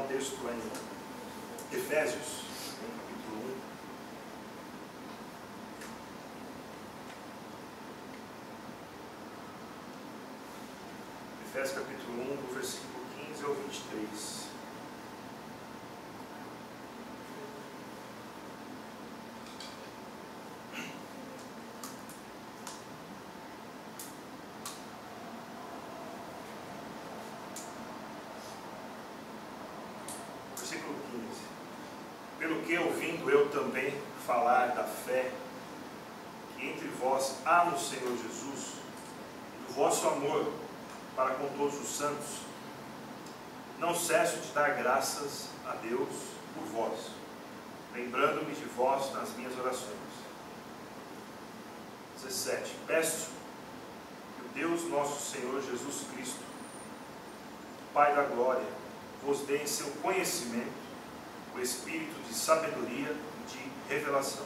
texto lá em Efésios, capítulo 1. Efésios capítulo 1, do versículo 15 ao 23. Versículo 15. Pelo que, ouvindo eu também falar da fé que entre vós há no Senhor Jesus, e do vosso amor para com todos os santos, não cesso de dar graças a Deus por vós, lembrando-me de vós nas minhas orações. 17. Peço que o Deus nosso Senhor Jesus Cristo, Pai da glória, vos dê em seu conhecimento o espírito de sabedoria e de revelação.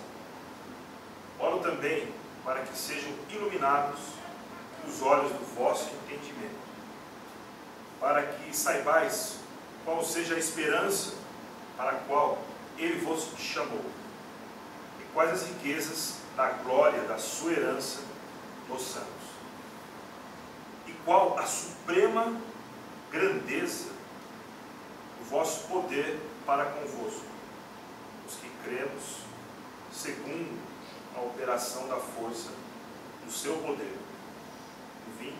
Oro também para que sejam iluminados os olhos do vosso entendimento, para que saibais qual seja a esperança para a qual Ele vos chamou, e quais as riquezas da glória da sua herança nos santos, e qual a suprema grandeza do vosso poder para convosco, os que cremos, segundo a operação da força do seu poder. 20.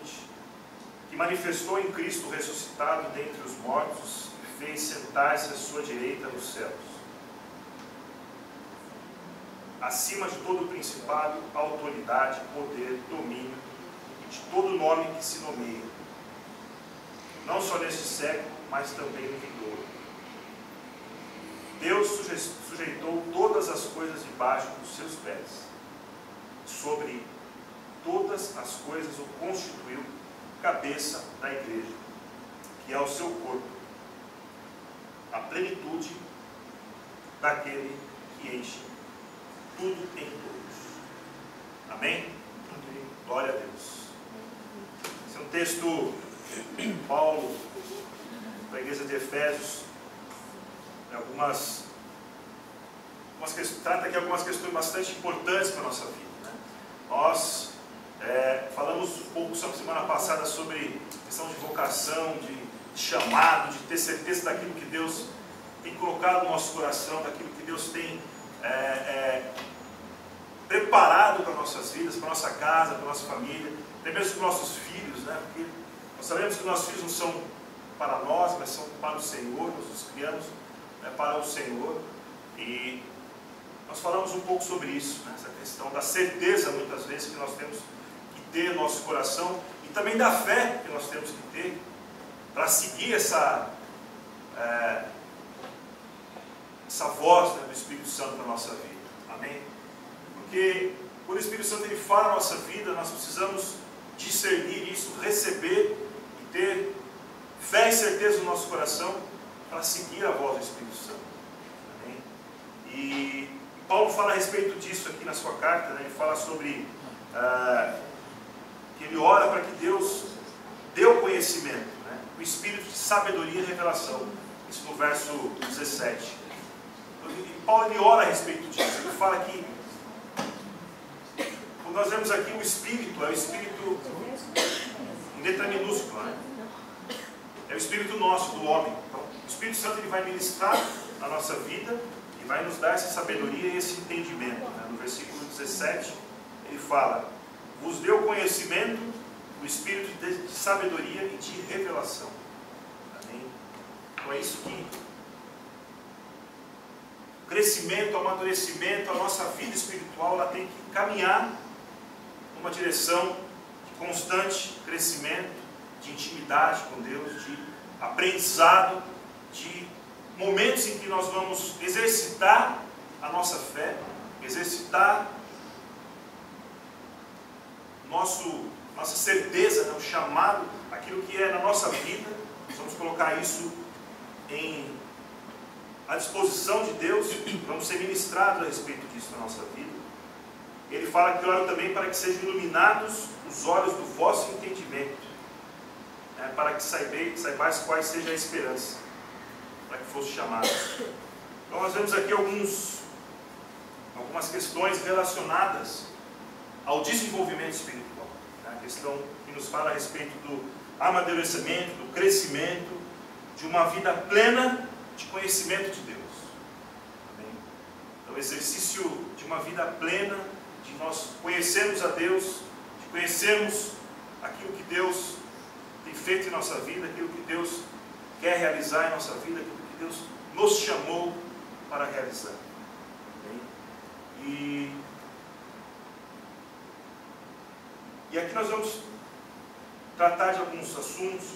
Que manifestou em Cristo ressuscitado dentre os mortos e fez sentar-se à sua direita nos céus, acima de todo principado, autoridade, poder, domínio e de todo nome que se nomeia, não só neste século, mas também no vindouro. Deus sujeitou todas as coisas debaixo dos seus pés, sobre todas as coisas o constituiu cabeça da igreja, que é o seu corpo, a plenitude daquele que enche tudo em todos. Amém? Glória a Deus. Esse é um texto de Paulo para a igreja de Efésios. Trata aqui algumas questões bastante importantes para a nossa vida, né? Nós falamos um pouco sobre semana passada sobre questão de vocação, de chamado, de ter certeza daquilo que Deus tem colocado no nosso coração, daquilo que Deus tem preparado para nossas vidas, para nossa casa, para nossa família, até mesmo para nossos filhos, né? Porque nós sabemos que nossos filhos não são para nós, mas são para o Senhor. Nós os criamos para o Senhor, e nós falamos um pouco sobre isso, né? Essa questão da certeza, muitas vezes, que nós temos que ter no nosso coração, e também da fé que nós temos que ter para seguir essa voz, né, do Espírito Santo na nossa vida. Amém? Porque quando o Espírito Santo ele fala na nossa vida, nós precisamos discernir isso, receber e ter fé e certeza no nosso coração para seguir a voz do Espírito Santo. Amém? E Paulo fala a respeito disso aqui na sua carta, né? Ele fala sobre que ele ora para que Deus dê o conhecimento, né? O espírito de sabedoria e revelação. Isso no verso 17. E Paulo ele ora a respeito disso. Ele fala que, quando nós vemos aqui o espírito, é o espírito em letra minúscula, né? É o espírito nosso, do homem. Então, o Espírito Santo ele vai ministrar a nossa vida e vai nos dar essa sabedoria e esse entendimento, né? No versículo 17 ele fala: vos deu conhecimento, o espírito de sabedoria e de revelação. Amém? Então é isso que o crescimento, o amadurecimento, a nossa vida espiritual, ela tem que caminhar numa direção de constante crescimento, de intimidade com Deus, de aprendizado, de momentos em que nós vamos exercitar a nossa fé, exercitar nossa certeza, né, o chamado, aquilo que é na nossa vida. Nós vamos colocar isso à disposição de Deus, vamos ser ministrados a respeito disso na nossa vida. Ele fala que ora também para que sejam iluminados os olhos do vosso entendimento, para que saibais qual seja a esperança para que fosse chamado. Então nós vemos aqui algumas questões relacionadas ao desenvolvimento espiritual. A questão que nos fala a respeito do amadurecimento, do crescimento, de uma vida plena de conhecimento de Deus. Amém? Então o exercício de uma vida plena, de nós conhecermos a Deus, de conhecermos aquilo que Deus tem feito em nossa vida, aquilo que Deus quer realizar em nossa vida, aquilo que Deus nos chamou para realizar. E aqui nós vamos tratar de alguns assuntos.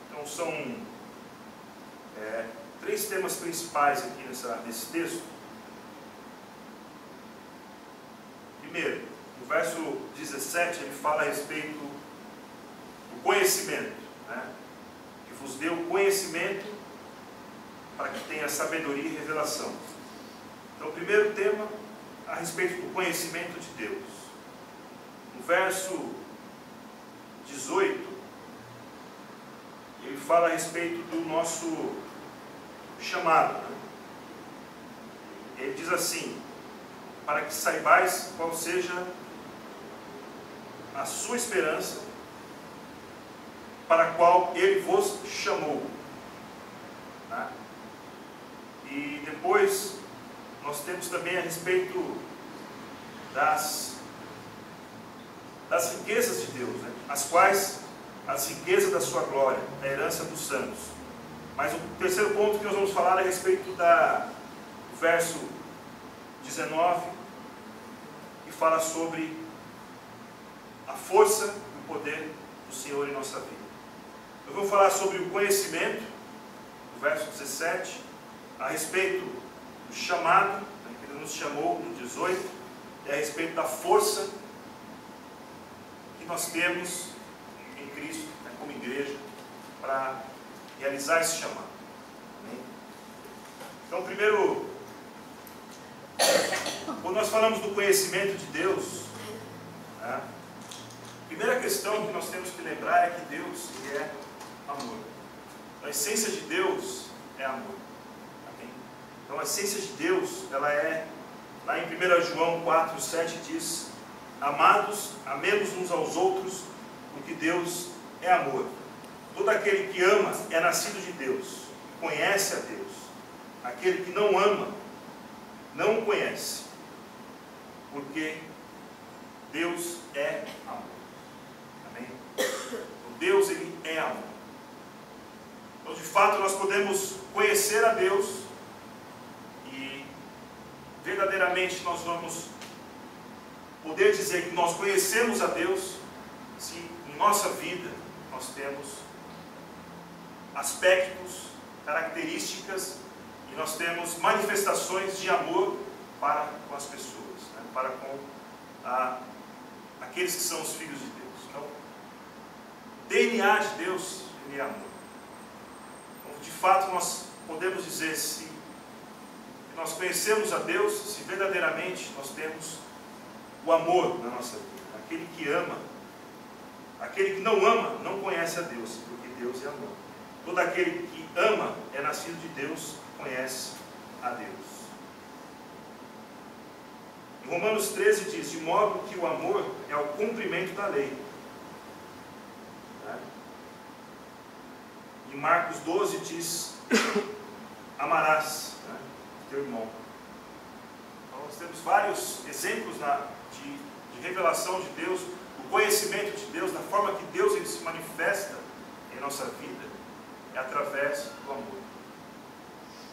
Então são 3 temas principais aqui nesse texto. Primeiro, no verso 17, ele fala a respeito do conhecimento, né? Que vos deu conhecimento para que tenha sabedoria e revelação. Então o primeiro tema a respeito do conhecimento de Deus. No verso 18, ele fala a respeito do nosso chamado. Né? Ele diz assim: para que saibais qual seja a sua esperança, para a qual ele vos chamou. Tá? E depois nós temos também a respeito das riquezas de Deus, né? As quais as riquezas da sua glória, a herança dos santos. Mas o terceiro ponto que nós vamos falar é a respeito do verso 19, que fala sobre a força e o poder do Senhor em nossa vida. Eu vou falar sobre o conhecimento, no verso 17, a respeito do chamado, né, que Ele nos chamou no 18, e a respeito da força que nós temos em Cristo, né, como igreja, para realizar esse chamado. Amém? Então, primeiro, quando nós falamos do conhecimento de Deus, né, a primeira questão que nós temos que lembrar é que Deus é amor. A essência de Deus é amor. Amém? Então a essência de Deus, ela é, lá em 1 João 4, 7 diz: amados, amemos uns aos outros, porque Deus é amor. Todo aquele que ama é nascido de Deus, conhece a Deus. Aquele que não ama, não o conhece, porque Deus é amor. Amém? Então, Deus, Ele é amor. Então, de fato, nós podemos conhecer a Deus e verdadeiramente nós vamos poder dizer que nós conhecemos a Deus se em nossa vida nós temos aspectos, características e nós temos manifestações de amor para com as pessoas, né? Para com aqueles que são os filhos de Deus. Então, o DNA de Deus, Ele é amor. Então, de fato, nós podemos dizer se nós conhecemos a Deus, se verdadeiramente nós temos o amor na nossa vida. Aquele que ama, aquele que não ama, não conhece a Deus, porque Deus é amor. Todo aquele que ama é nascido de Deus e conhece a Deus. Em Romanos 13 diz: de modo que o amor é o cumprimento da lei. Em Marcos 12 diz: amarás, né, teu irmão. Então nós temos vários exemplos de revelação de Deus, o conhecimento de Deus, da forma que Deus ele se manifesta em nossa vida, é através do amor.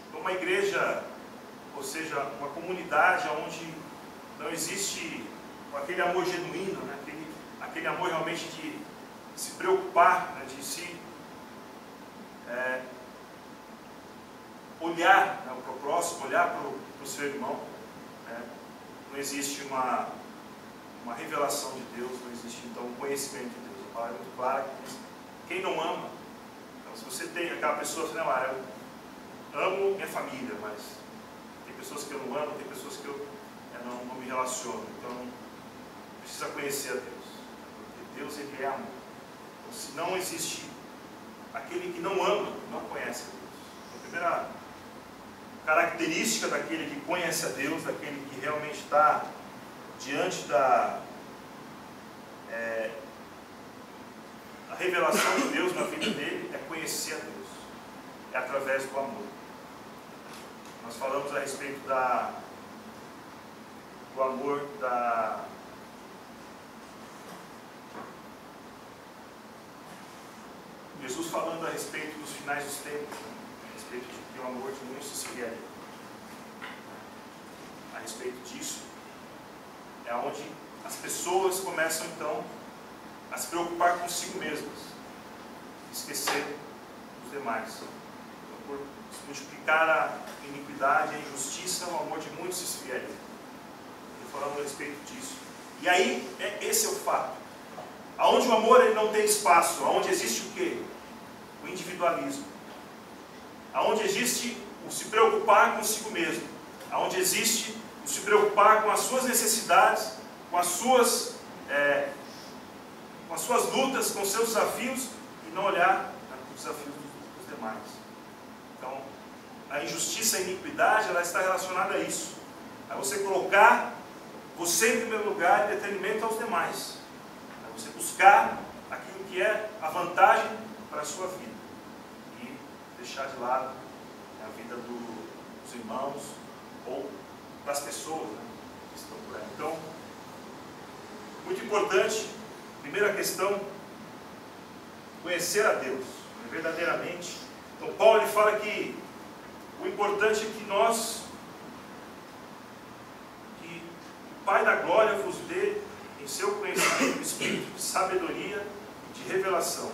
Então, uma igreja, ou seja, uma comunidade onde não existe aquele amor genuíno, né, aquele amor realmente de se preocupar, né, de se olhar, né, para o próximo, olhar para o seu irmão, né, não existe uma revelação de Deus, não existe então um conhecimento de Deus. A palavra é muito clara que diz: quem não ama, então, se você tem aquela pessoa assim, não, eu amo minha família, mas tem pessoas que eu não amo, tem pessoas que eu não me relaciono, então precisa conhecer a Deus, porque Deus ele é amor. Então, se não existe aquele que não ama, não conhece a Deus. Então, a primeira característica daquele que conhece a Deus, daquele que realmente está diante da a revelação de Deus na vida dele, é conhecer a Deus, é através do amor. Nós falamos a respeito do amor Jesus falando a respeito dos finais dos tempos, a respeito de que o amor de muitos se esfriaria. A respeito disso, é onde as pessoas começam então a se preocupar consigo mesmas, esquecer dos demais. Então, por se multiplicar a iniquidade, a injustiça, o amor de muitos se esfriaria. Ele falando a respeito disso. E aí, esse é o fato. Aonde o amor ele não tem espaço, aonde existe o quê? O individualismo. Aonde existe o se preocupar consigo mesmo. Aonde existe o se preocupar com as suas necessidades, com as suas lutas, com os seus desafios, e não olhar para os desafios dos demais. Então, a injustiça e a iniquidade, ela está relacionada a isso. A você colocar você em primeiro lugar em detrimento aos demais. A você buscar aquilo que é a vantagem para a sua vida. E deixar de lado a vida dos irmãos ou das pessoas, né, que estão por aí. Então, muito importante, primeira questão, conhecer a Deus, verdadeiramente. Então, Paulo ele fala que o importante é que o Pai da Glória vos dê em seu conhecimento, espírito de sabedoria e de revelação,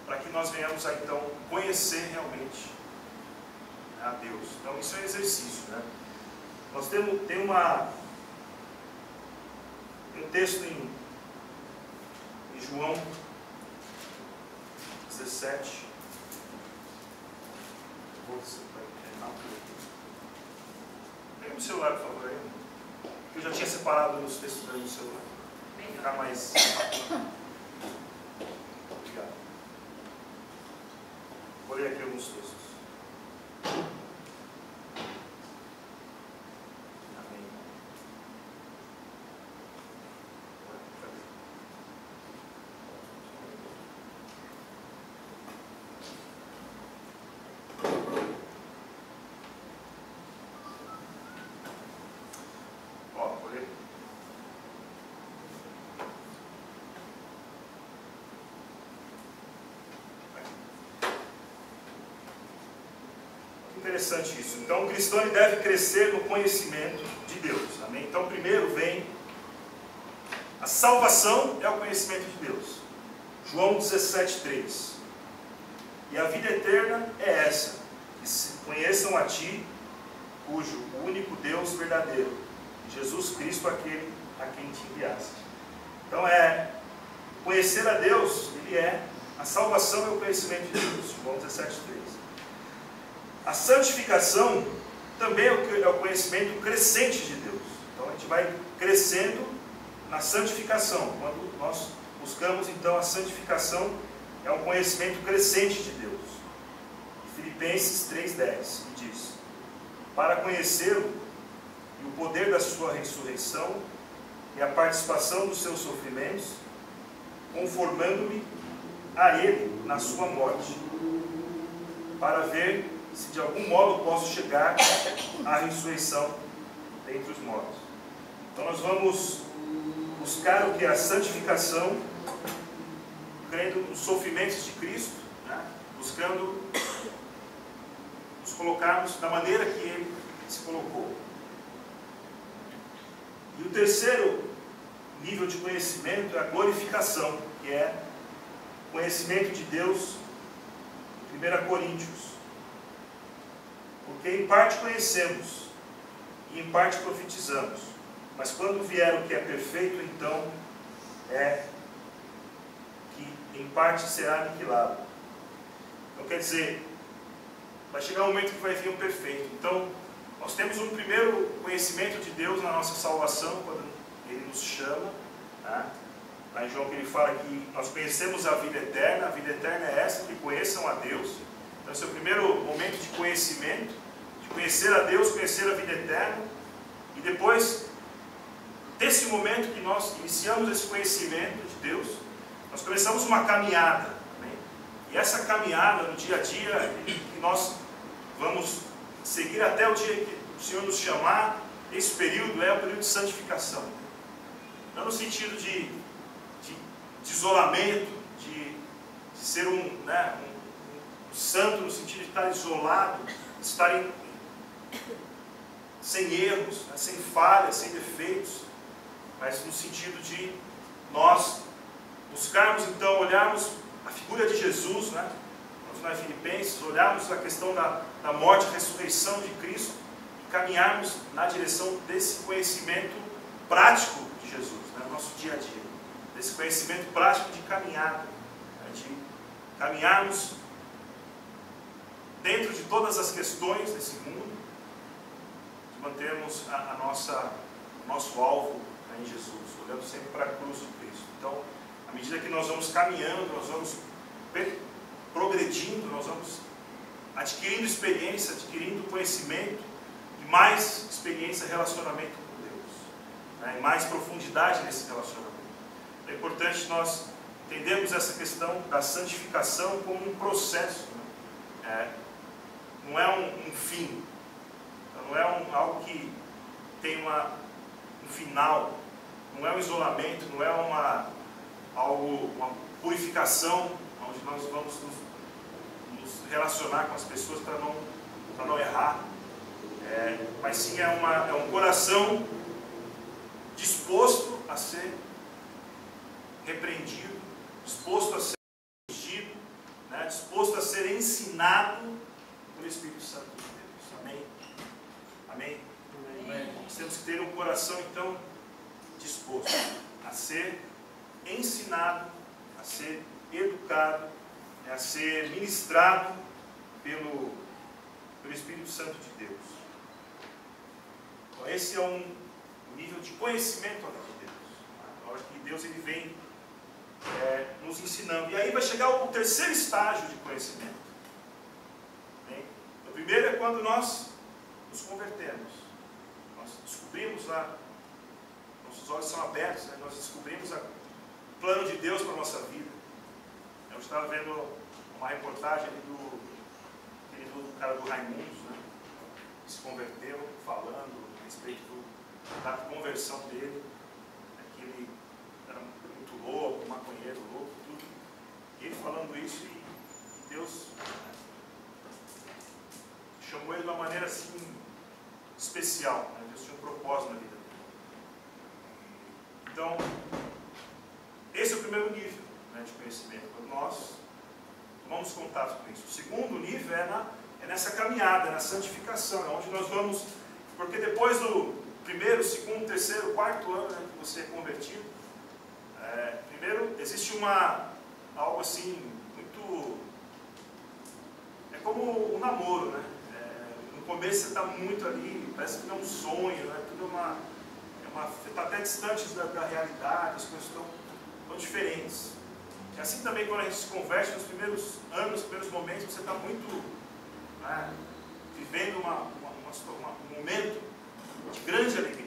para que nós venhamos a então conhecer realmente a Deus. Então isso é exercício, né? Nós temos um texto em João 17. Pega o celular, por favor, aí. Eu já tinha separado os textos aí no celular. Ficar mais rápido. Obrigado. Vou ler aqui alguns textos. Amém. Interessante isso. Então, o cristão ele deve crescer no conhecimento de Deus. Amém? Então, primeiro vem a salvação, é o conhecimento de Deus. João 17:3. E a vida eterna é essa, que se conheçam a Ti, cujo único Deus verdadeiro, Jesus Cristo, aquele a quem Te enviaste. Então, conhecer a Deus, a salvação é o conhecimento de Deus. João 17:3. A santificação também é o conhecimento crescente de Deus. Então a gente vai crescendo na santificação. Quando nós buscamos então a santificação, é um conhecimento crescente de Deus. Filipenses 3:10 diz: para conhecê-lo e o poder da sua ressurreição e a participação dos seus sofrimentos, conformando-me a ele na sua morte, para ver se de algum modo posso chegar à ressurreição dentre os mortos. Então nós vamos buscar o que é a santificação, crendo nos sofrimentos de Cristo, né? Buscando nos colocarmos da maneira que Ele se colocou. E o terceiro nível de conhecimento é a glorificação, que é o conhecimento de Deus, 1 Coríntios. Porque em parte conhecemos e em parte profetizamos, mas quando vier o que é perfeito, então é que em parte será aniquilado. Então quer dizer, vai chegar um momento que vai vir o perfeito. Então nós temos um primeiro conhecimento de Deus na nossa salvação, quando Ele nos chama, né? Lá em João que ele fala que nós conhecemos a vida eterna é essa, que conheçam a Deus. Então esse é o primeiro momento de conhecimento conhecimento, de conhecer a Deus, conhecer a vida eterna, e depois desse momento que nós iniciamos esse conhecimento de Deus, nós começamos uma caminhada. Amém? E essa caminhada no dia a dia, que nós vamos seguir até o dia que o Senhor nos chamar, esse período é o período de santificação. Não no sentido de isolamento, de ser um santo, no sentido de estar isolado, de estar sem erros, né, sem falhas, sem defeitos, mas no sentido de nós buscarmos, então, olharmos a figura de Jesus, né? Nós lá em Filipenses, olharmos a questão da morte e ressurreição de Cristo, e caminharmos na direção desse conhecimento prático de Jesus, né? No nosso dia a dia, desse conhecimento prático de caminhada, né? De caminharmos dentro de todas as questões desse mundo, de mantermos o nosso alvo, né, em Jesus, olhando sempre para a cruz de Cristo. Então, à medida que nós vamos caminhando, nós vamos progredindo, nós vamos adquirindo experiência, adquirindo conhecimento, e mais experiência, relacionamento com Deus, né, e mais profundidade nesse relacionamento. É importante nós entendermos essa questão da santificação como um processo, né? Não é um fim, não é algo que tem um final, não é um isolamento, não é uma purificação, onde nós vamos nos relacionar com as pessoas para não errar, mas sim é um coração disposto a ser repreendido, disposto a ser corrigido, né, disposto a ser ensinado pelo Espírito Santo de Deus. Amém? Amém? Amém? Nós temos que ter um coração, então, disposto a ser ensinado, a ser educado, a ser ministrado pelo Espírito Santo de Deus. Então, esse é um nível de conhecimento de Deus. A hora que Deus ele vem nos ensinando. E aí vai chegar o terceiro estágio de conhecimento. Bem, o primeiro é quando nós nos convertemos. Nós descobrimos nossos olhos são abertos, né? Nós descobrimos o plano de Deus para a nossa vida. Eu estava vendo uma reportagem ali do cara do Raimundos, né? Que se converteu, falando a respeito da conversão dele, que ele era muito louco, maconheiro, louco, tudo. E ele falando isso, e Deus chamou ele de uma maneira assim especial, né? Deus tinha um propósito na vida dele. Então, esse é o primeiro nível, né, de conhecimento, quando nós tomamos contato com isso. O segundo nível é nessa caminhada, na santificação, onde nós vamos, porque depois do primeiro, segundo, terceiro, quarto ano, né, que você é convertido, primeiro existe algo assim, muito, é como um namoro, né? No começo você está muito ali, parece que é um sonho, né? Tudo está até distante da realidade, as coisas estão diferentes. E assim também quando a gente se converte, nos primeiros anos, nos primeiros momentos, você está muito, né, vivendo um momento de grande alegria.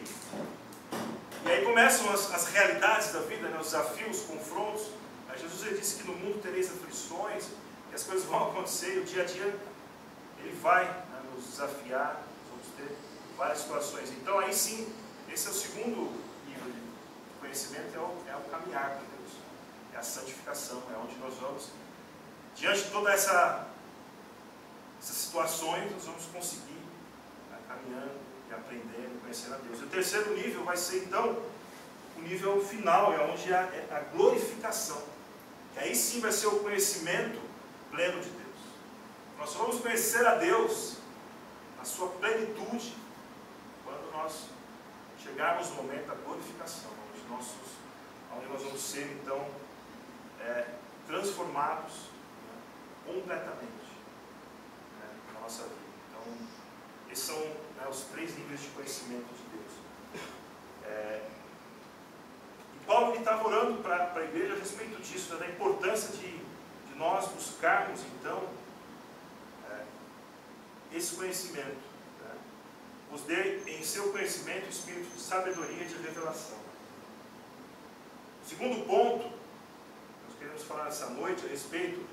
E aí começam as realidades da vida, né, os desafios, os confrontos. Jesus ele disse que no mundo tereis aflições, que as coisas vão acontecer, e o dia a dia ele vai, né, nos desafiar, vamos ter várias situações. Então aí sim, esse é o segundo nível de conhecimento, é o caminhar com Deus, é a santificação, é onde nós vamos, diante de todas essas situações, nós vamos conseguir, né, caminhando e aprendendo, conhecendo a Deus. E o terceiro nível vai ser então o nível final, é onde é a glorificação, que aí sim vai ser o conhecimento pleno de Deus. Nós só vamos conhecer a Deus na sua plenitude quando nós chegarmos no momento da glorificação, onde nós vamos ser então transformados, né, completamente, né, na nossa vida. Então, esses são, né, os três níveis de conhecimento de Deus. E Paulo estava orando para a igreja a respeito disso, né, da importância de nós buscarmos então esse conhecimento. Né? Vos dê em seu conhecimento o espírito de sabedoria e de revelação. O segundo ponto, nós queremos falar nessa noite a respeito,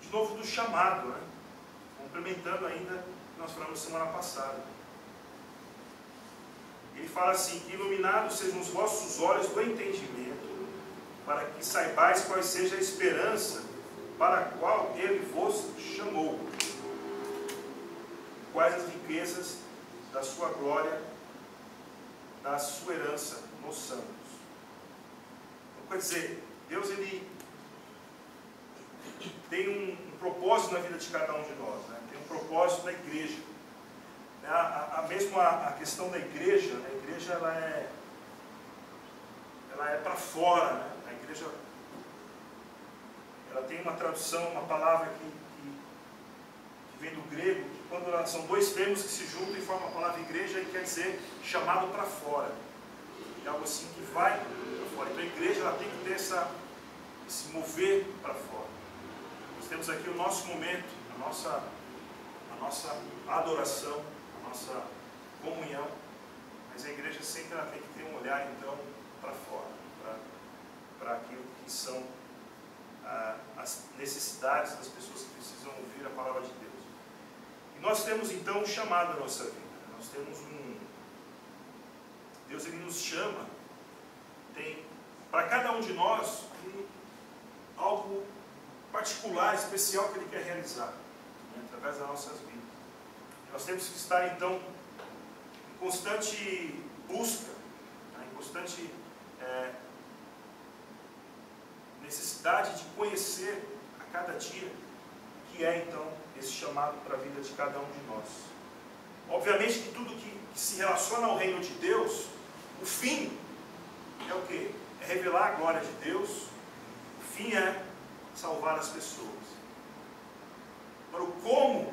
de novo, do chamado, né? Complementando ainda o que nós falamos semana passada. Ele fala assim, que iluminados sejam os vossos olhos do entendimento, para que saibais qual seja a esperança para a qual ele vos chamou, quais as riquezas da sua glória, da sua herança nos santos. Então, quer dizer, Deus ele tem um propósito na vida de cada um de nós, né? Tem um propósito na igreja. Mesmo a questão da igreja, a igreja ela é para fora, né? A igreja ela tem uma tradução, uma palavra que vem do grego, que quando são dois termos que se juntam e formam a palavra igreja, e quer dizer chamado para fora. É algo assim que vai para fora. Então a igreja ela tem que ter esse mover para fora. Nós temos aqui o nosso momento, a nossa adoração, a nossa comunhão, mas a igreja sempre ela tem que ter um olhar então para fora, para aquilo que são as necessidades das pessoas que precisam ouvir a palavra de Deus. E nós temos então um chamado na nossa vida. Nós temos Deus ele nos chama, tem para cada um de nós algo particular, especial que ele quer realizar, né, através das nossas vidas. Nós temos que estar então em constante busca, né, em constante necessidade de conhecer a cada dia o que é então esse chamado para a vida de cada um de nós. Obviamente que tudo que se relaciona ao reino de Deus, o fim é o quê? É revelar a glória de Deus, o fim é salvar as pessoas. Agora o como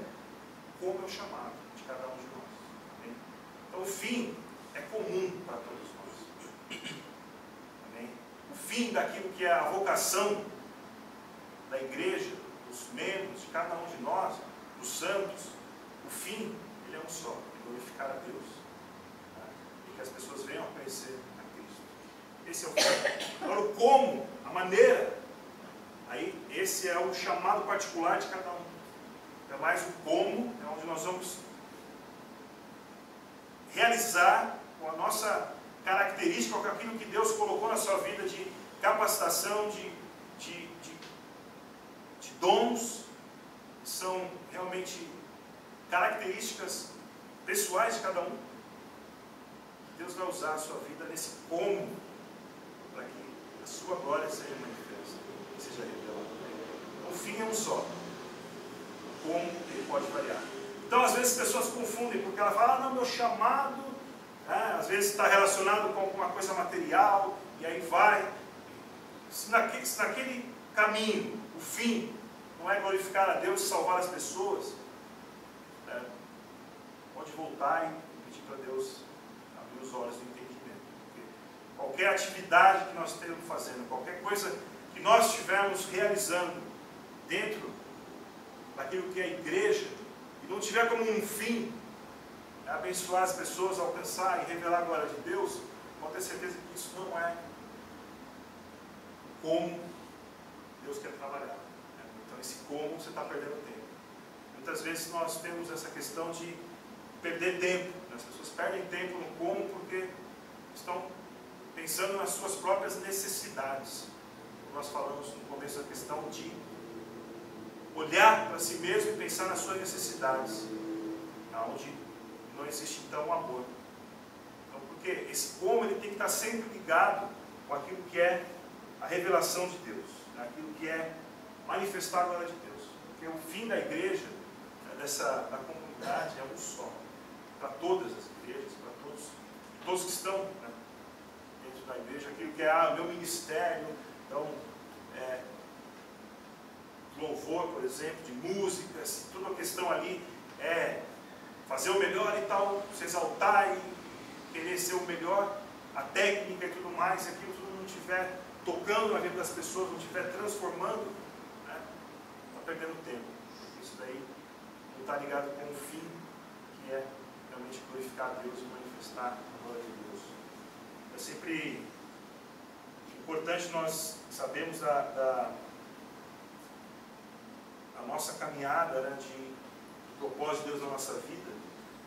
é o chamado de cada um de nós. Amém? Então o fim é comum para todos nós. Amém? O fim daquilo que é a vocação da igreja, dos membros, de cada um de nós, dos santos, o fim, ele é um só, é glorificar a Deus, né? E que as pessoas venham a conhecer a Cristo. Esse é o fim. Agora o como, a maneira, aí esse é o chamado particular de cada um. É mais o como, é onde nós vamos realizar com a nossa característica, com aquilo que Deus colocou na sua vida de capacitação, de dons, que são realmente características pessoais de cada um. Deus vai usar a sua vida nesse como, para que a sua glória seja manifesta, seja revelada. O fim é um só. Como ele pode variar. Então, às vezes, as pessoas confundem, porque ela fala, não, meu chamado, às vezes está relacionado com alguma coisa material, e aí vai. Se naquele caminho, o fim, não é glorificar a Deus e salvar as pessoas, pode voltar e pedir para Deus abrir os olhos do entendimento. Porque qualquer atividade que nós estejamos fazendo, qualquer coisa que nós estivermos realizando dentro daquilo que é a igreja, e não tiver como um fim abençoar as pessoas, alcançar e revelar a glória de Deus, pode ter certeza que isso não é como Deus quer trabalhar. Então esse como você está perdendo tempo. Muitas vezes nós temos essa questão de perder tempo. As pessoas perdem tempo no como porque estão pensando nas suas próprias necessidades. Nós falamos no começo da questão de olhar para si mesmo e pensar nas suas necessidades, onde não existe então o amor. Então, porque esse como ele tem que estar sempre ligado com aquilo que é a revelação de Deus, aquilo que é manifestar a glória de Deus. Porque o fim da igreja, da comunidade, é um só, para todas as igrejas, para todos que estão dentro da igreja, aquilo que é meu ministério, então louvor, por exemplo, de músicas, toda a questão ali é fazer o melhor e tal, se exaltar e querer ser o melhor, a técnica e tudo mais, se aquilo tudo não estiver tocando na vida das pessoas, não estiver transformando, está daí não está ligado com o fim, que é realmente glorificar a Deus e manifestar a glória de Deus. É sempre importante nós sabermos a nossa caminhada, né, do propósito de Deus na nossa vida,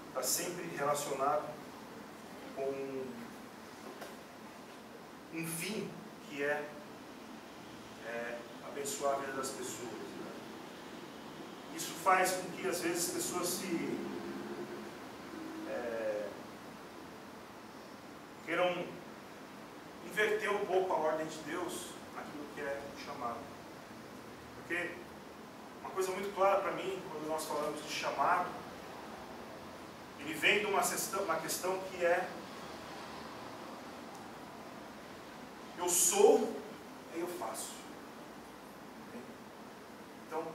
está sempre relacionado com um fim que é abençoar a vida das pessoas. Né? Isso faz com que às vezes as pessoas queiram inverter um pouco a ordem de Deus naquilo que é chamado. Porque uma coisa muito clara para mim, quando nós falamos de chamado, ele vem de uma questão que é: eu sou e eu faço. Então,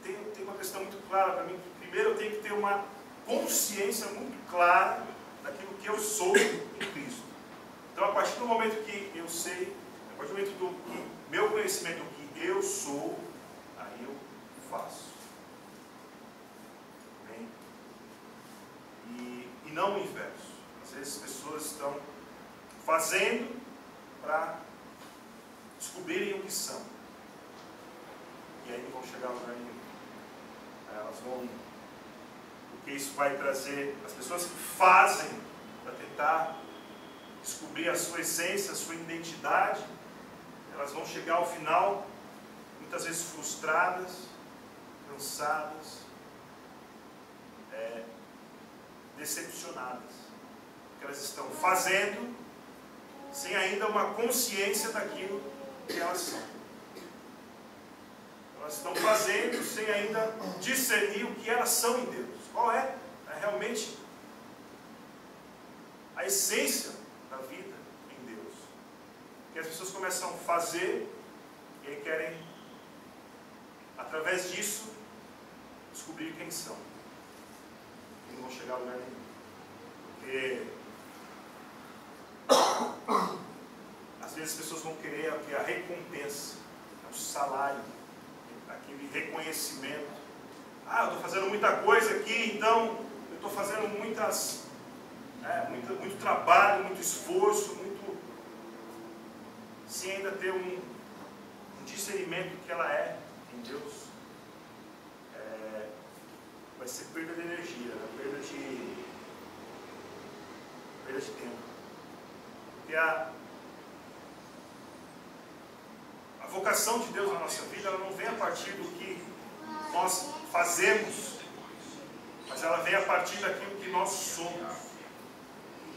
tem uma questão muito clara para mim, que primeiro eu tenho que ter uma consciência muito clara daquilo que eu sou em Cristo. Então, a partir do momento que eu sei, a partir do momento do meu conhecimento do que eu sou, aí eu faço. Bem? E não o inverso. Às vezes as pessoas estão fazendo para descobrirem o que são. E aí não vão chegar a lugar nenhum. Elas vão... Porque isso vai trazer... As pessoas que fazem para tentar descobrir a sua essência, a sua identidade, elas vão chegar ao final, muitas vezes frustradas, cansadas, decepcionadas. Porque elas estão fazendo sem ainda uma consciência daquilo que elas são. Elas estão fazendo sem ainda discernir o que elas são em Deus. Qual é realmente a essência da vida em Deus. Porque as pessoas começam a fazer e aí querem, através disso, descobrir quem são. E não vão chegar a lugar nenhum. Porque às vezes as pessoas vão querer a recompensa, o salário, aquele reconhecimento. Eu estou fazendo muita coisa aqui, então eu estou fazendo muito trabalho, muito esforço, sem ainda ter um discernimento do que ela é em Deus. Vai ser perda de energia, né? perda de tempo. Porque a vocação de Deus na nossa vida, ela não vem a partir do que nós fazemos, mas ela vem a partir daquilo que nós somos.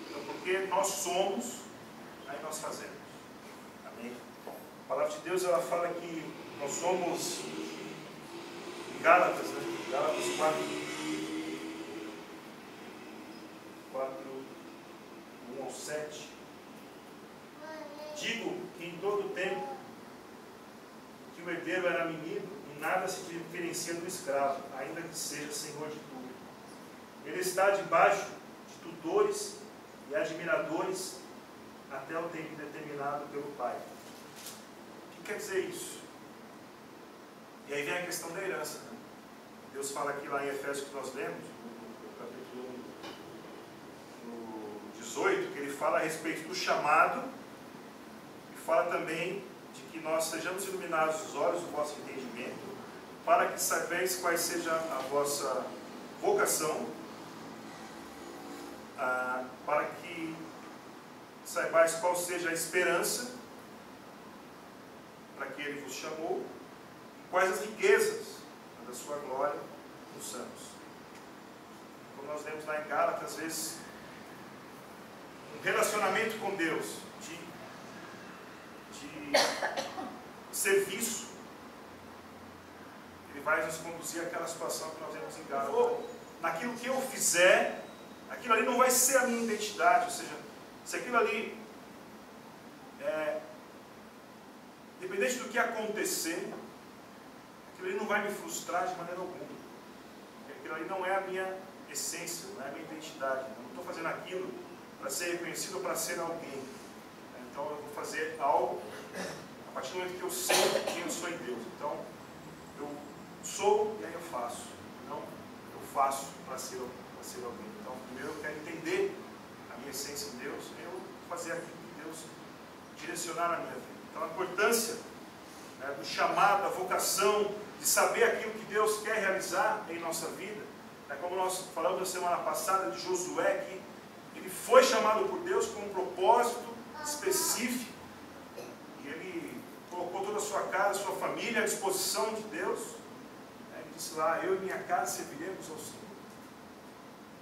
Então, porque nós somos, aí nós fazemos. Amém? A palavra de Deus, ela fala que nós somos, em Gálatas, né? Gálatas 1 ao 7. Digo que em todo tempo que o herdeiro era menino, em nada se diferencia do escravo, ainda que seja senhor de tudo. Ele está debaixo de tutores e admiradores até o tempo determinado pelo Pai. O que quer dizer isso? E aí vem a questão da herança. Né? Deus fala aqui lá em Efésios, que nós lemos, no capítulo 18, que ele fala a respeito do chamado, e fala também de que nós sejamos iluminados os olhos do vosso entendimento, para que saibais qual seja a vossa vocação, para que saibais qual seja a esperança para que ele vos chamou, e quais as riquezas da sua glória nos santos. Como nós lemos lá em Gálatas, às vezes, um relacionamento com Deus, de serviço, ele vai nos conduzir àquela situação que nós vemos em Gálatas. Naquilo que eu fizer, aquilo ali não vai ser a minha identidade, ou seja, se aquilo ali, independente do que acontecer, aquilo ali não vai me frustrar de maneira alguma. Porque aquilo ali não é a minha essência, não é a minha identidade. Eu não estou fazendo aquilo para ser reconhecido ou para ser alguém. Então eu vou fazer algo a partir do momento que eu sei quem eu sou em Deus. Então eu sou e aí eu faço. faço para ser alguém? Então, primeiro eu quero entender a minha essência em Deus, e eu fazer aquilo que Deus direcionar na minha vida. Então, a importância, né, do chamado, da vocação, de saber aquilo que Deus quer realizar em nossa vida. É como nós falamos na semana passada de Josué, que ele foi chamado por Deus com um propósito específico, e ele colocou toda a sua casa, a sua família à disposição de Deus. Ele disse lá: eu e minha casa serviremos ao Senhor.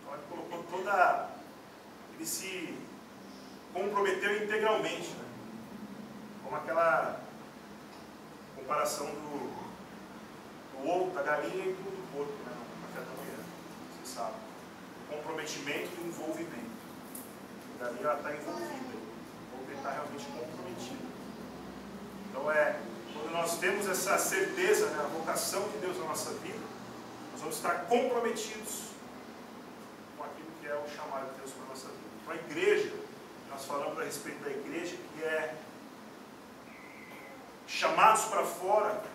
Então ele colocou ele se comprometeu integralmente, né? Como aquela comparação do ovo, da galinha e do porco, né? No café da manhã, você sabe. O comprometimento e o envolvimento. A galinha está envolvida, o ovo está realmente comprometido. Então quando nós temos essa certeza, né, a vocação de Deus na nossa vida, nós vamos estar comprometidos com aquilo que é o chamado de Deus para a nossa vida. Então a igreja, nós falamos a respeito da igreja, que é chamados para fora, né,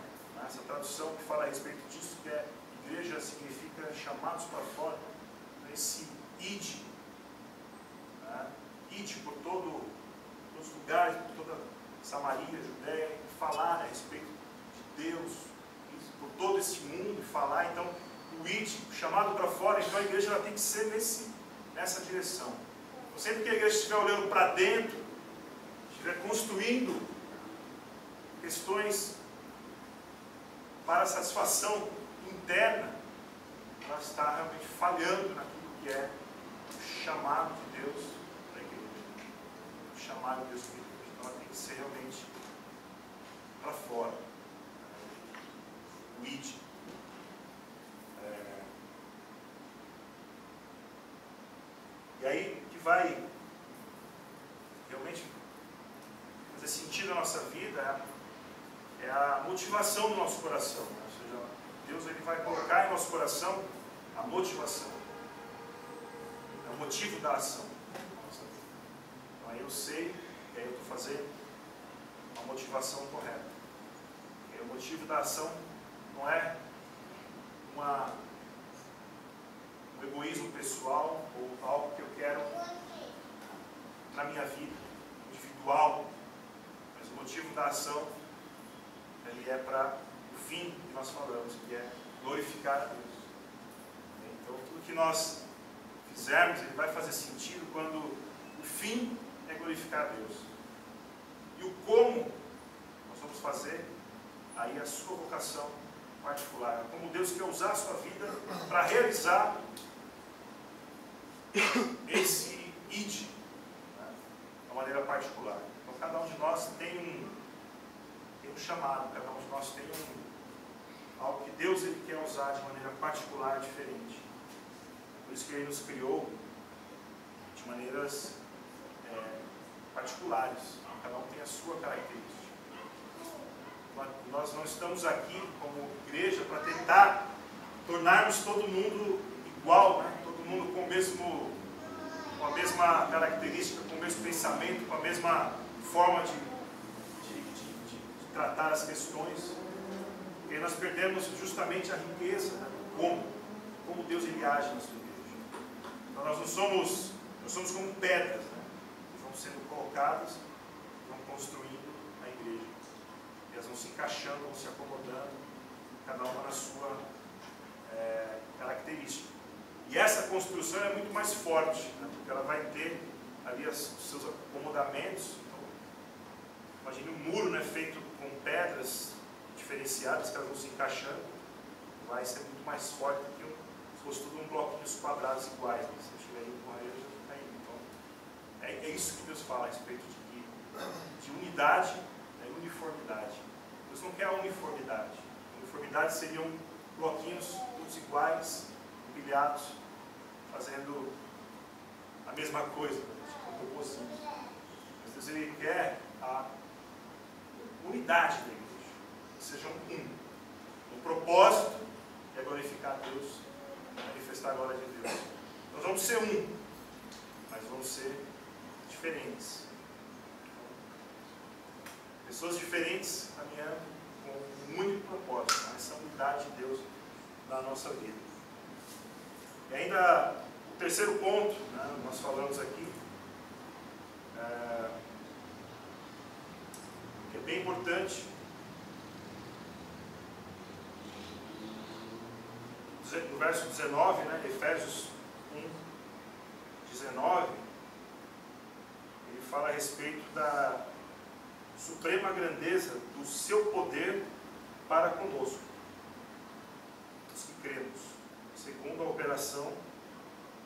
essa tradução que fala a respeito disso, que é igreja significa chamados para fora, esse ide, né, ide por todos os lugares, por toda Samaria, Judéia, e falar, né, a respeito de Deus, por todo esse mundo, e falar. Então, o ide, chamado para fora, então a igreja ela tem que ser nessa direção. Então, sempre que a igreja estiver olhando para dentro, estiver construindo questões para a satisfação interna, ela está realmente falhando naquilo que é o chamado de Deus para a igreja. O chamado de Deus para a igreja. Então ela tem que ser realmente para fora. O id. E aí que vai realmente fazer sentido na nossa vida é a motivação do nosso coração. Né? Ou seja, Deus ele vai colocar em nosso coração a motivação. É o motivo da ação. Então aí eu sei que aí eu estou fazendo uma motivação correta. E o motivo da ação não é um egoísmo pessoal ou algo que eu quero na minha vida individual, mas o motivo da ação ele é para o fim que nós falamos, que é glorificar a Deus. Então tudo que nós fizermos ele vai fazer sentido quando o fim é glorificar a Deus. E o como nós vamos fazer, aí a sua vocação particular, como Deus quer usar a sua vida para realizar esse id, né, de uma maneira particular. Então cada um de nós tem um chamado, cada um de nós tem algo que Deus ele quer usar de maneira particular, diferente. Por isso que Ele nos criou de maneiras particulares. Cada um tem a sua característica. Nós não estamos aqui como igreja para tentar tornarmos todo mundo igual, né? Todo mundo com a mesma característica, com o mesmo pensamento, com a mesma forma de tratar as questões. E aí nós perdemos justamente a riqueza, né? Como Deus ele age na sua igreja. Então nós somos como pedras, né? Que vão sendo colocadas, vão construindo a igreja. E elas vão se encaixando, vão se acomodando, cada uma na sua característica. E essa construção é muito mais forte, né? Porque ela vai ter ali os seus acomodamentos. Então, imagine um muro, né, feito com pedras diferenciadas, que elas vão se encaixando, vai ser muito mais forte do que se fosse tudo um bloquinhos quadrados iguais. Né? Se eu estiver indo com a ele, já está indo. Então, é isso que Deus fala a respeito de unidade e uniformidade. Deus não quer a uniformidade. A uniformidade seriam bloquinhos todos iguais, empilhados, fazendo a mesma coisa, como possível. Mas Deus ele quer a unidade da igreja, que sejam um propósito é glorificar a Deus, manifestar a glória de Deus. Nós vamos ser mas vamos ser diferentes. Pessoas diferentes caminhando com um único propósito, essa unidade de Deus na nossa vida. E ainda o terceiro ponto, né, nós falamos aqui, que é bem importante. No verso 19, né, Efésios 1:19, ele fala a respeito da suprema grandeza do seu poder para conosco, os que cremos, segundo a operação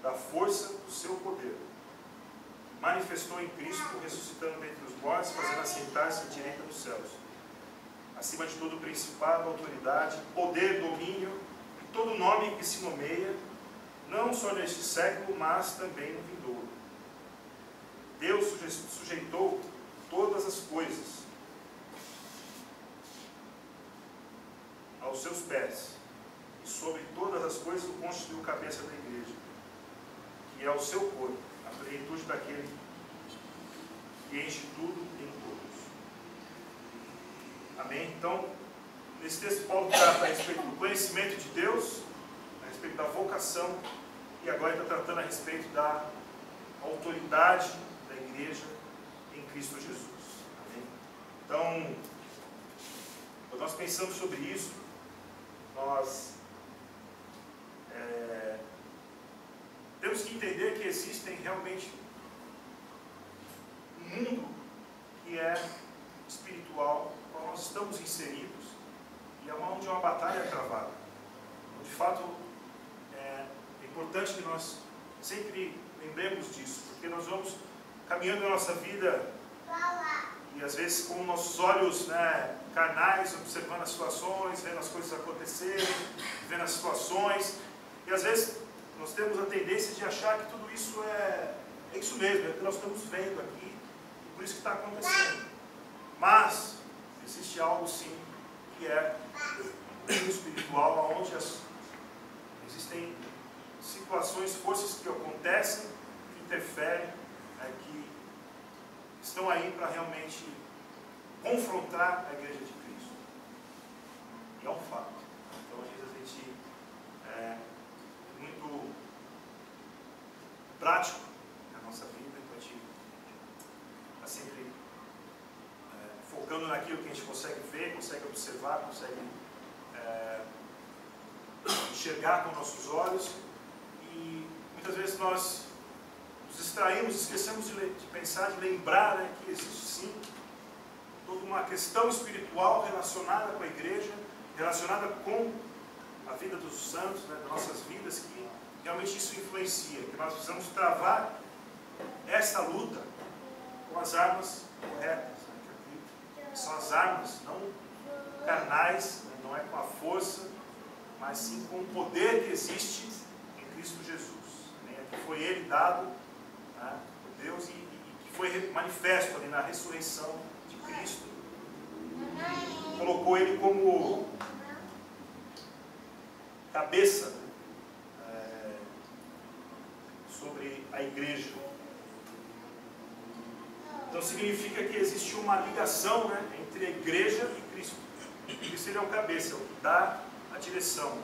da força do seu poder. Manifestou em Cristo, ressuscitando dentre os mortos, fazendo assentar-se à direita dos céus, acima de todo principado, autoridade, poder, domínio, e todo nome que se nomeia, não só neste século, mas também no vindouro. Deus sujeitou todas as coisas aos seus pés, e sobre todas as coisas o constituiu cabeça da igreja, que é o seu corpo, a plenitude daquele que enche tudo em todos. Amém? Então, nesse texto, Paulo trata a respeito do conhecimento de Deus, a respeito da vocação, e agora está tratando a respeito da autoridade da igreja em Cristo Jesus. Amém? Então, quando nós pensamos sobre isso, nós temos que entender que existem realmente um mundo que é espiritual, no qual nós estamos inseridos, e é onde uma batalha é travada. De fato, é importante que nós sempre lembremos disso, porque nós vamos caminhando na nossa vida e às vezes com nossos olhos, né, carnais, observando as situações, vendo as coisas acontecerem, vendo as situações, e às vezes nós temos a tendência de achar que tudo isso é isso mesmo, é o que nós estamos vendo aqui, e por isso que está acontecendo. Mas existe algo sim que é espiritual, onde existem situações, forças que acontecem, que interferem, que estão aí para realmente confrontar a igreja de Cristo. E é um fato. Então, às vezes a gente é muito prático na nossa vida, então a gente está sempre focando naquilo que a gente consegue ver, consegue observar, consegue enxergar com nossos olhos, e muitas vezes nós nos distraímos, esquecemos de pensar, de lembrar, né, que existe sim toda uma questão espiritual relacionada com a igreja, relacionada com a vida dos santos, né, das nossas vidas, que realmente isso influencia, que nós precisamos travar essa luta com as armas corretas, né, que são as armas não carnais, né, não é com a força, mas sim com o poder que existe em Cristo Jesus, né, que foi Ele dado, né, por Deus, e que foi manifesto ali na ressurreição de Cristo. Colocou Ele como cabeça sobre a igreja. Então significa que existe uma ligação, né, entre a igreja e Cristo. Cristo ele é o cabeça, é o que dá a direção.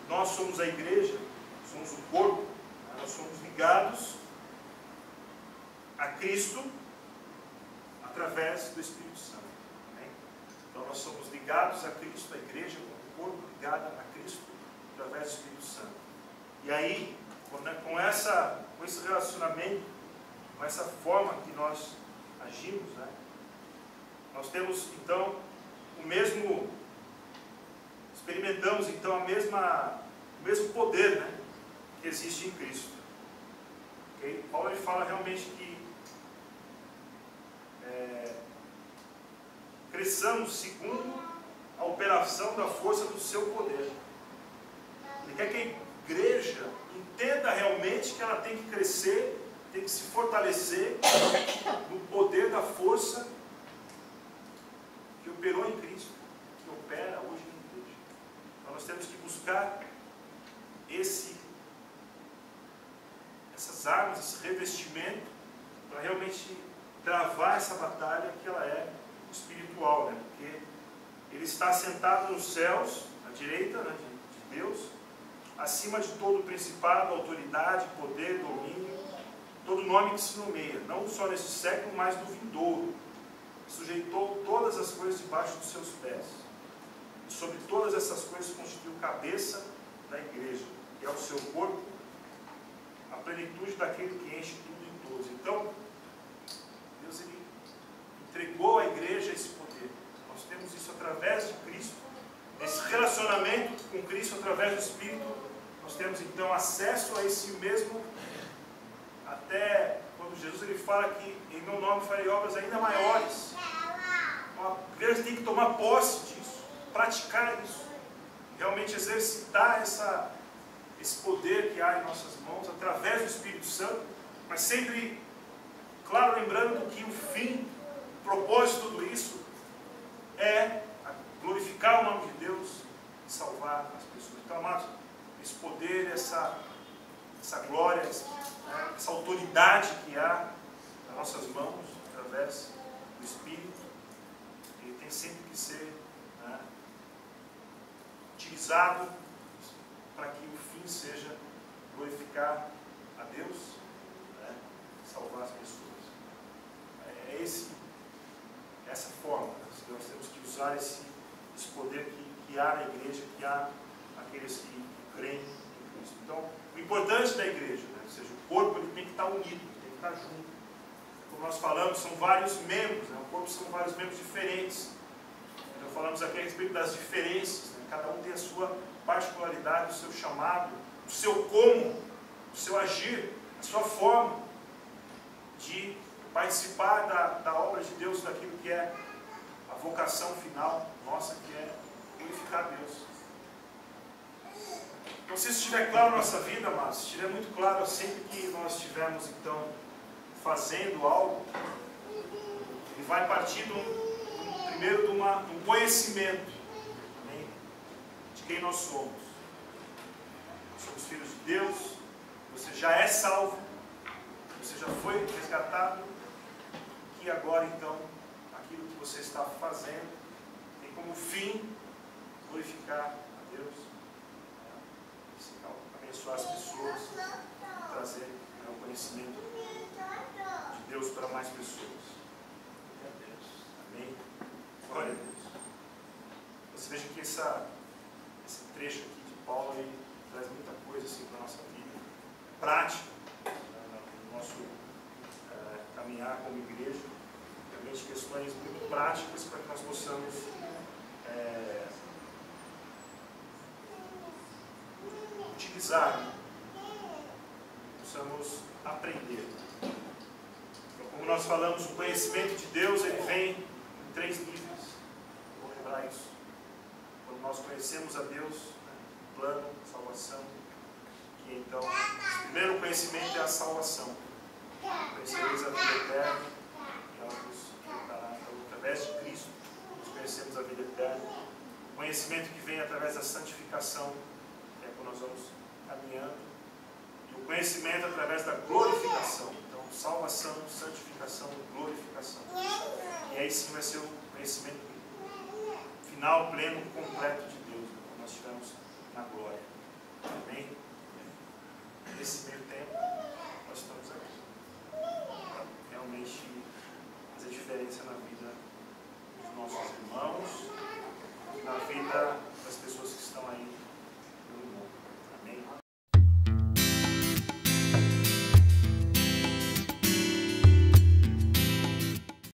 Nós somos a igreja, somos o corpo, né, nós somos ligados a Cristo através do Espírito Santo. Né? Então nós somos ligados a Cristo, a igreja como corpo ligada a Cristo através do Espírito Santo. E aí, com esse relacionamento, com essa forma que nós agimos, né, nós temos então experimentamos então o mesmo poder, né, que existe em Cristo. Okay? Paulo ele fala realmente que cresçamos segundo a operação da força do seu poder. Ele quer que a igreja entenda realmente que ela tem que crescer, tem que se fortalecer no poder da força que operou em Cristo, que opera hoje na igreja. Então nós temos que buscar essas armas, esse revestimento, para realmente travar essa batalha que ela é espiritual, né? Porque Ele está sentado nos céus, à direita, né, de Deus, acima de todo principado, autoridade, poder, domínio, todo nome que se nomeia, não só nesse século, mas no vindouro. Sujeitou todas as coisas debaixo dos seus pés. E sobre todas essas coisas constituiu cabeça da igreja, que é o seu corpo, a plenitude daquele que enche tudo em todos. Então, Deus ele entregou à igreja esse poder. Nós temos isso através de Cristo. Esse relacionamento com Cristo através do Espírito, nós temos então acesso a esse mesmo, até quando Jesus ele fala que em meu nome farei obras ainda maiores. A igreja tem que tomar posse disso, praticar isso, realmente exercitar esse poder que há em nossas mãos através do Espírito Santo, mas sempre, claro, lembrando que o fim, o propósito de tudo isso é glorificar o nome de Deus e salvar as pessoas. Então, amados, esse poder, essa glória, essa autoridade que há nas nossas mãos, através do Espírito, ele tem sempre que ser utilizado para que o fim seja glorificar a Deus, salvar as pessoas. É essa forma, nós temos que usar esse poder que há na igreja, que há aqueles que creem em Cristo. Então, o importante da igreja, ou seja, o corpo ele tem que estar unido, ele tem que estar junto. Como nós falamos, são vários membros, o corpo são vários membros diferentes. Então, falamos aqui a respeito das diferenças, cada um tem a sua particularidade, o seu chamado, o seu como, o seu agir, a sua forma de participar da obra de Deus, daquilo que é a vocação final nossa, que é glorificar a Deus. Então, se isso estiver claro na nossa vida, mas se estiver muito claro sempre que nós estivermos, então, fazendo algo, ele vai partir primeiro de um conhecimento, amém, de quem nós somos. Nós somos filhos de Deus, você já é salvo, você já foi resgatado, e agora, então, aquilo que você está fazendo tem como fim glorificar a Deus, abençoar as pessoas, trazer o conhecimento de Deus para mais pessoas. Amém? Glória a Deus. Você veja que esse trecho aqui de Paulo ele traz muita coisa assim, para a nossa vida prática, no nosso caminhar como igreja, realmente questões muito práticas para que nós possamos utilizar, possamos aprender. Então, como nós falamos, o conhecimento de Deus ele vem em 3 níveis. Vou lembrar isso. Quando nós conhecemos a Deus, o plano, a salvação, que então, o primeiro conhecimento é a salvação. Conhecereis a vida eterna, e ela nos dará. Então, através de Cristo, nós conhecemos a vida eterna. O conhecimento que vem através da santificação, que é quando nós vamos caminhando. E o conhecimento através da glorificação. Então, salvação, santificação, glorificação. E aí sim vai ser o conhecimento final, pleno, completo de Deus, quando nós estivermos na glória. Amém? Nesse meio tempo, nós estamos aqui. Realmente fazer diferença na vida.